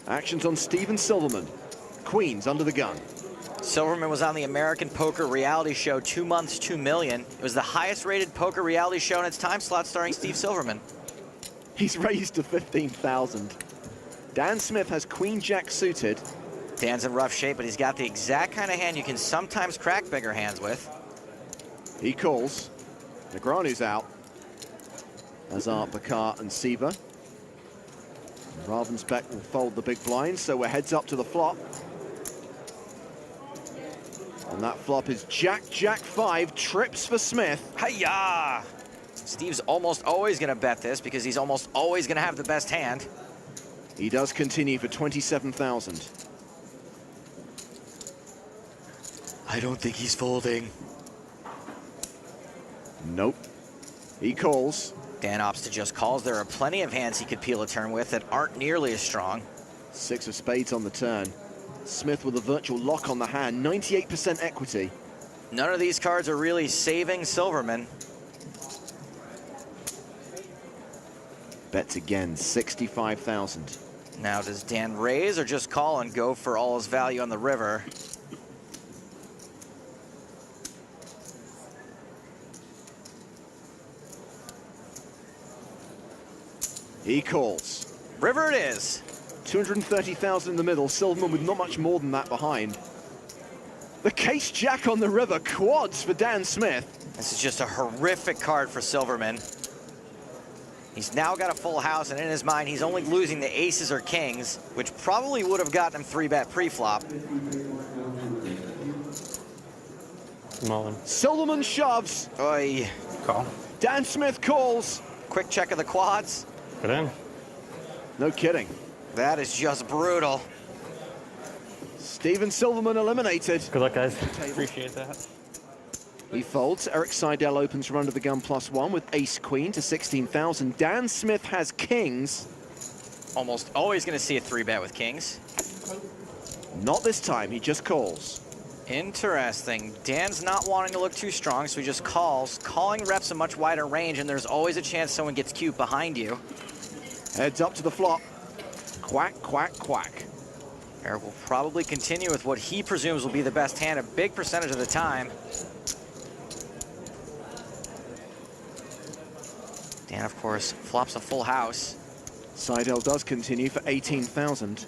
Action's on Steven Silverman. Queens under the gun. Silverman was on the American Poker reality show 2 months, 2 million. It was the highest rated poker reality show in its time slot starring Steve Silverman. He's raised to 15,000. Dan Smith has Queen Jack suited. Dan's in rough shape, but he's got the exact kind of hand you can sometimes crack bigger hands with. He calls. Negreanu's out. As are Bakar and Sieber. Ravensbeck will fold the big blind, so we're heads up to the flop. And that flop is Jack, Jack 5, trips for Smith. Hi-ya! Steve's almost always going to bet this because he's almost always going to have the best hand. He does continue for 27,000. I don't think he's folding. Nope. He calls. Dan opts to just calls. There are plenty of hands he could peel a turn with that aren't nearly as strong. 6 of spades on the turn. Smith with a virtual lock on the hand, 98% equity. None of these cards are really saving Silverman. Bets again, 65,000. Now, does Dan raise or just call and go for all his value on the river? He calls. River it is. 230,000 in the middle, Silverman with not much more than that behind. The case jack on the river, quads for Dan Smith. This is just a horrific card for Silverman. He's now got a full house, and in his mind, he's only losing the aces or kings, which probably would have gotten him 3-bet pre-flop. Silverman shoves. Oy. Call. Dan Smith calls. Quick check of the quads. Put in. No kidding. That is just brutal. Steven Silverman eliminated. Good luck, guys. Appreciate that. He folds. Eric Seidel opens from under the gun +1 with ace-queen to 16,000. Dan Smith has kings. Almost always going to see a 3-bet with kings. Not this time, he just calls. Interesting. Dan's not wanting to look too strong, so he just calls. Calling reps a much wider range, and there's always a chance someone gets cute behind you. Heads up to the flop. Quack, quack, quack. Eric will probably continue with what he presumes will be the best hand a big percentage of the time. Dan, of course, flops a full house. Seidel does continue for 18,000.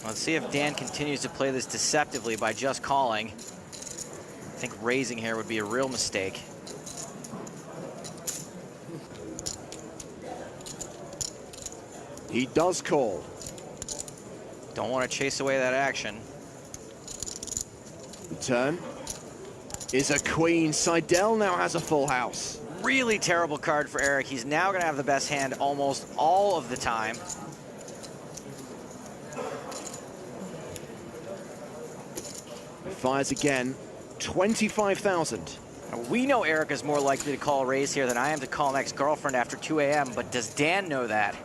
Let's see if Dan continues to play this deceptively by just calling. I think raising here would be a real mistake. He does call. Don't want to chase away that action. The turn is a queen. Seidel now has a full house. Really terrible card for Eric. He's now going to have the best hand almost all of the time. Fires again, 25,000. We know Eric is more likely to call raise here than I am to call an ex-girlfriend after 2 a.m., but does Dan know that?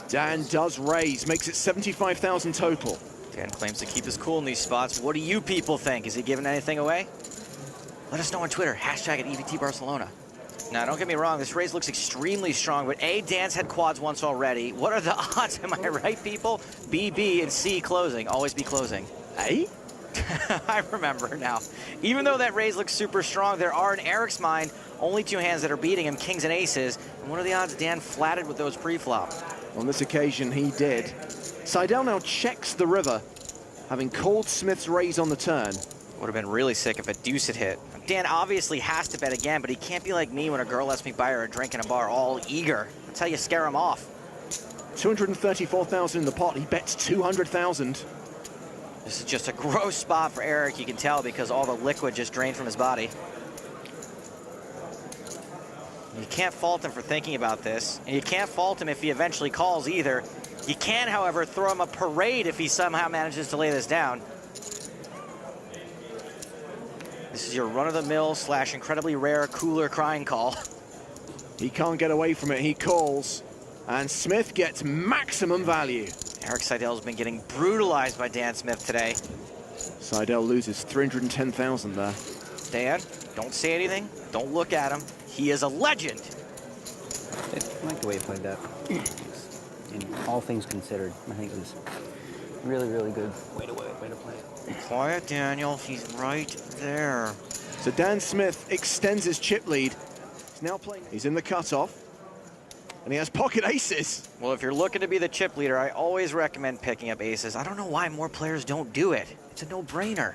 Dan does raise, makes it 75,000 total. Dan claims to keep his cool in these spots. What do you people think? Is he giving anything away? Let us know on Twitter, #EVTBarcelona. Now, don't get me wrong, this raise looks extremely strong, but A, Dan's had quads once already. What are the odds, am I right, people? B, B, and C closing. Always be closing. A? I remember now. Even though that raise looks super strong, there are, in Eric's mind, only 2 hands that are beating him, kings and aces. And what are the odds Dan flatted with those pre-flop? On this occasion, he did. Seidel now checks the river, having called Smith's raise on the turn. Would have been really sick if a deuce had hit. Dan obviously has to bet again, but he can't be like me when a girl lets me buy her a drink in a bar, all eager. That's how you scare him off. 234,000 in the pot. He bets 200,000. This is just a gross spot for Eric, you can tell, because all the liquid just drained from his body. You can't fault him for thinking about this, and you can't fault him if he eventually calls either. You can, however, throw him a parade if he somehow manages to lay this down. This is your run-of-the-mill / incredibly rare cooler crying call. He can't get away from it. He calls, and Smith gets maximum value. Eric Seidel's been getting brutalized by Dan Smith today. Seidel loses 310,000 there. Dan, don't say anything. Don't look at him. He is a legend. I like the way he played that. In all things considered, I think it was really, really good way to play it. Quiet, Daniel. He's right there. So Dan Smith extends his chip lead. He's now playing. He's in the cutoff. And he has pocket aces. Well, if you're looking to be the chip leader, I always recommend picking up aces. I don't know why more players don't do it. It's a no-brainer.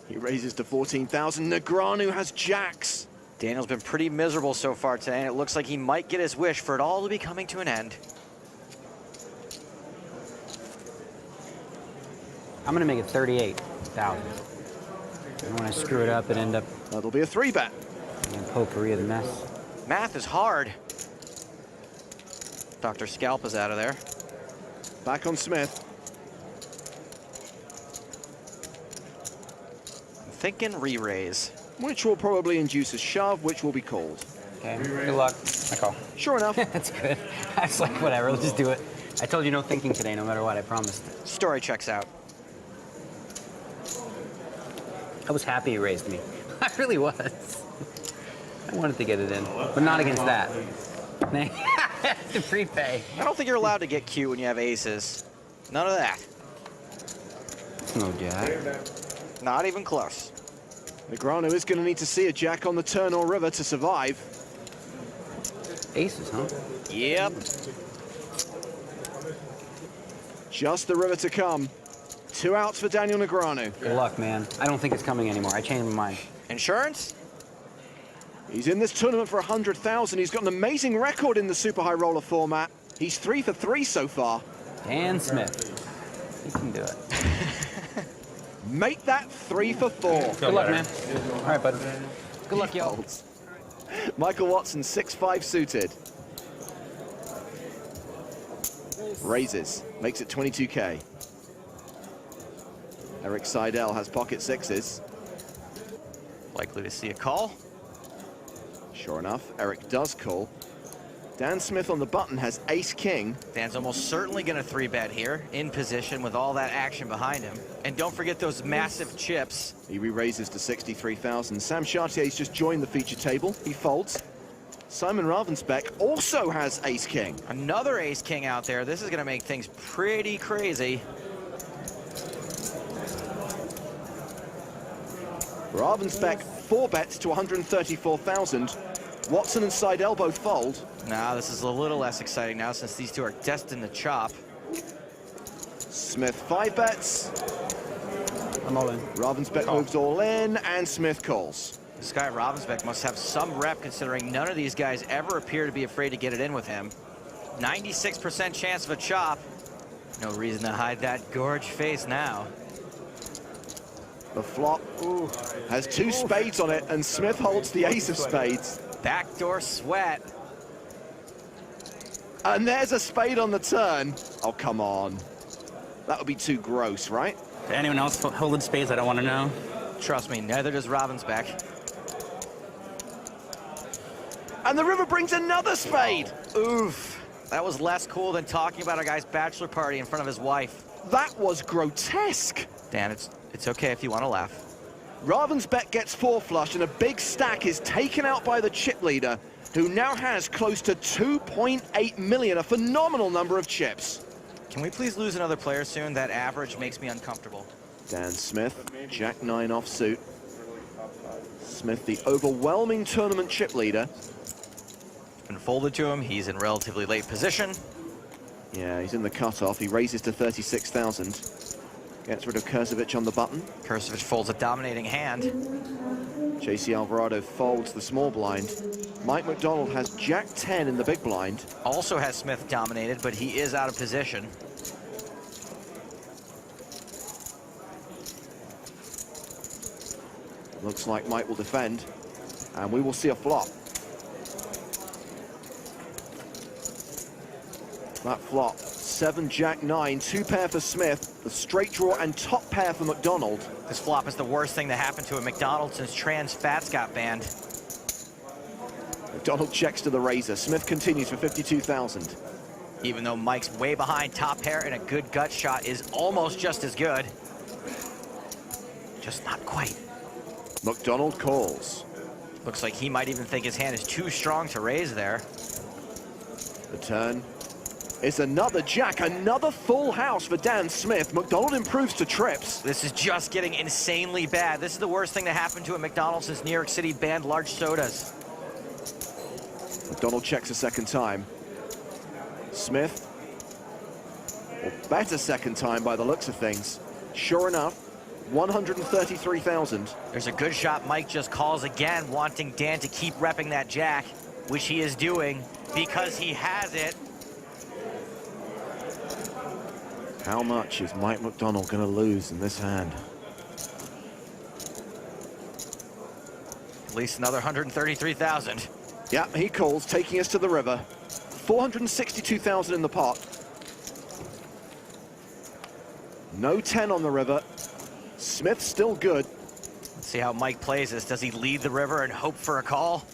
He raises to 14,000. Negreanu has jacks. Daniel's been pretty miserable so far today, and it looks like he might get his wish for it all to be coming to an end. I'm gonna make it 38,000. And when I screw it up, it end up That'll be a 3-bet. being potpourri of the mess. Math is hard. Dr. Scalp is out of there. Back on Smith. I'm thinking re-raise. Which will probably induce a shove, which will be called. Okay, good luck. I call. Sure enough. That's good. I was like, whatever, let's just do it. I told you no thinking today, no matter what, I promised. Story checks out. I was happy he raised me. I really was. I wanted to get it in, but not against that. To prepay. I don't think you're allowed to get cute when you have aces. None of that. No jack. Not even close. Negreanu is going to need to see a jack on the turn or river to survive. Aces, huh? Yep. Just the river to come. 2 outs for Daniel Negreanu. Good luck, man. I don't think it's coming anymore. I changed my mind. Insurance? He's in this tournament for 100,000. He's got an amazing record in the super high roller format. He's 3 for 3 so far. Dan Smith. He can do it. Make that 3 for 4. Good luck, man. All right, bud. Good luck, y'all. Michael Watson, 6-5 suited. Raises, makes it 22K. Eric Seidel has pocket sixes. Likely to see a call. Sure enough, Eric does call. Dan Smith on the button has ace-king. Dan's almost certainly going to 3-bet here, in position with all that action behind him. And don't forget those massive chips. He re-raises to 63,000. Sam Chartier's just joined the feature table. He folds. Simon Ravensbeck also has ace-king. Another ace-king out there. This is going to make things pretty crazy. Ravensbeck 4-bets to 134,000. Watson and Seidel both fold. Now this is a little less exciting now since these two are destined to chop. Smith 5-bets. I'm all in. Ravensbeck moves all in, and Smith calls. This guy Ravensbeck must have some rep considering none of these guys ever appear to be afraid to get it in with him. 96% chance of a chop. No reason to hide that gorge face now. The flop has 2 spades on it, and Smith holds the ace of spades. Backdoor sweat. And there's a spade on the turn. Oh, come on. That would be too gross, right? Anyone else holding spades I don't want to know? Trust me, neither does Ravensbeck. And the river brings another spade. Oof. That was less cool than talking about a guy's bachelor party in front of his wife. That was grotesque. Dan, it's okay if you want to laugh. Ravensbeck gets 4 flush, and a big stack is taken out by the chip leader, who now has close to 2.8 million, a phenomenal number of chips. Can we please lose another player soon? That average makes me uncomfortable. Dan Smith, Jack 9 offsuit. Smith, the overwhelming tournament chip leader. Been folded to him. He's in relatively late position. Yeah, he's in the cutoff. He raises to 36,000. Gets rid of Kurzovic on the button. Kurzovic folds a dominating hand. JC Alvarado folds the small blind. Mike McDonald has Jack 10 in the big blind. Also has Smith dominated, but he is out of position. Looks like Mike will defend, and we will see a flop. That flop, 7 Jack 9, 2 pair for Smith, the straight draw and top pair for McDonald. This flop is the worst thing that happened to a McDonald since trans fats got banned. McDonald checks to the razor. Smith continues for 52,000. Even though Mike's way behind, top pair and a good gut shot is almost just as good. Just not quite. McDonald calls. Looks like he might even think his hand is too strong to raise there. The turn is another jack, another full house for Dan Smith. McDonald improves to trips. This is just getting insanely bad. This is the worst thing to happen to a McDonald's since New York City banned large sodas. McDonald checks a second time. Smith, or better second time by the looks of things. Sure enough, 133,000. There's a good shot. Mike just calls again, wanting Dan to keep repping that jack, which he is doing because he has it. How much is Mike McDonald going to lose in this hand? At least another 133,000. Yeah, he calls, taking us to the river. 462,000 in the pot. No 10 on the river. Smith still good. Let's see how Mike plays this. Does he lead the river and hope for a call?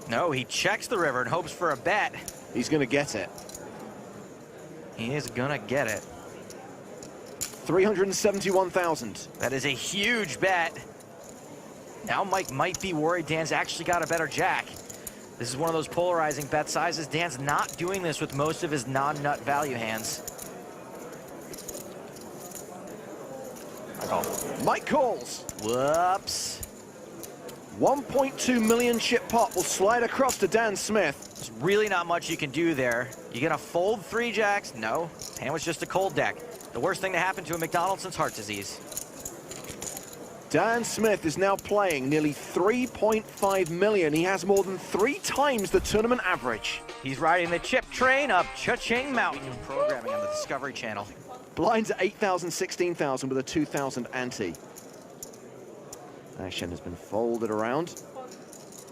No, he checks the river and hopes for a bet. He's going to get it. He is gonna get it. 371,000. That is a huge bet. Now Mike might be worried Dan's actually got a better jack. This is one of those polarizing bet sizes. Dan's not doing this with most of his non-nut value hands. I call. Mike calls. Whoops. 1.2 million chip pot will slide across to Dan Smith. There's really not much you can do there. You gonna fold 3 jacks? No. Hand was just a cold deck. The worst thing to happen to a McDonald's since heart disease. Dan Smith is now playing nearly 3.5 million. He has more than 3 times the tournament average. He's riding the chip train up Cha-Ching Mountain. Programming on the Discovery Channel. Blinds at 8,000, 16,000 with a 2,000 ante. Agen has been folded around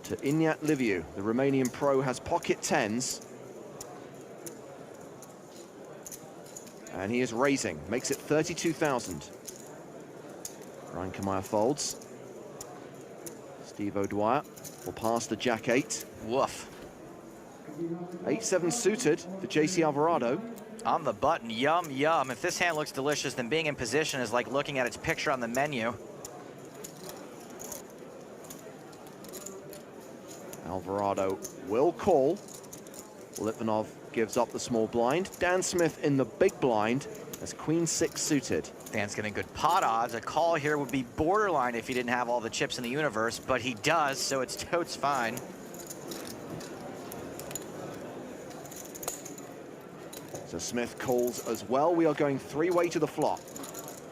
to Iñat Liviu. The Romanian pro has pocket 10s. And he is raising, makes it 32,000. Ryan Kamaya folds. Steve O'Dwyer will pass the jack 8. Woof. 8-7 suited for JC Alvarado. On the button, yum, yum. If this hand looks delicious, then being in position is like looking at its picture on the menu. Alvarado will call. Litvinov gives up the small blind. Dan Smith in the big blind as Queen 6 suited. Dan's getting good pot odds. A call here would be borderline if he didn't have all the chips in the universe, but he does, so it's totes fine. So Smith calls as well. We are going 3-way to the flop.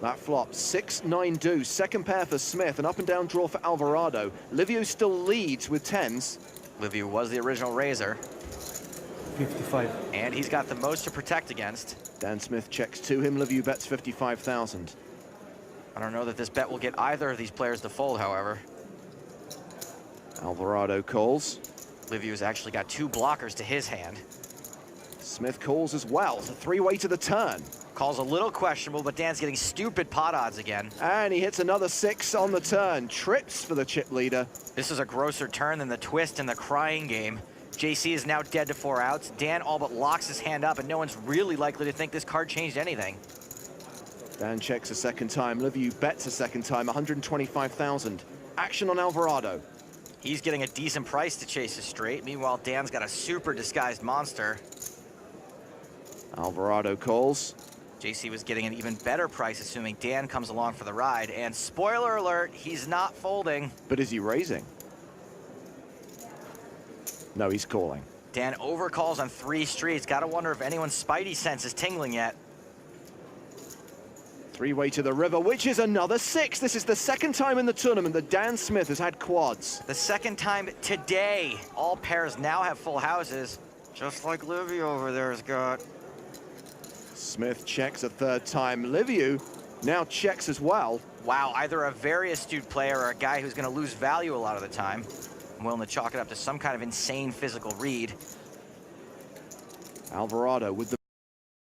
That flop, 6-9 deuce. Second pair for Smith, an up and down draw for Alvarado. Liviu still leads with 10s. Liviu was the original raiser. 55. And he's got the most to protect against. Dan Smith checks to him. Liviu bets 55,000. I don't know that this bet will get either of these players to fold, however. Alvarado calls. Liviu's actually got 2 blockers to his hand. Smith calls as well. It's a 3-way to the turn. Calls a little questionable, but Dan's getting stupid pot odds again. And he hits another 6 on the turn. Trips for the chip leader. This is a grosser turn than the twist in the crying game. JC is now dead to 4 outs. Dan all but locks his hand up, and no one's really likely to think this card changed anything. Dan checks a second time. Liviu bets a second time, 125,000. Action on Alvarado. He's getting a decent price to chase a straight. Meanwhile, Dan's got a super disguised monster. Alvarado calls. JC was getting an even better price, assuming Dan comes along for the ride. And spoiler alert, he's not folding. But is he raising? No, he's calling. Dan overcalls on 3 streets. Gotta wonder if anyone's spidey sense is tingling yet. 3-way to the river, which is another 6. This is the second time in the tournament that Dan Smith has had quads. The second time today. All pairs now have full houses, just like Liviu over there has got. Smith checks a third time. Liviu now checks as well. Wow, either a very astute player or a guy who's gonna lose value a lot of the time. I'm willing to chalk it up to some kind of insane physical read. Alvarado with the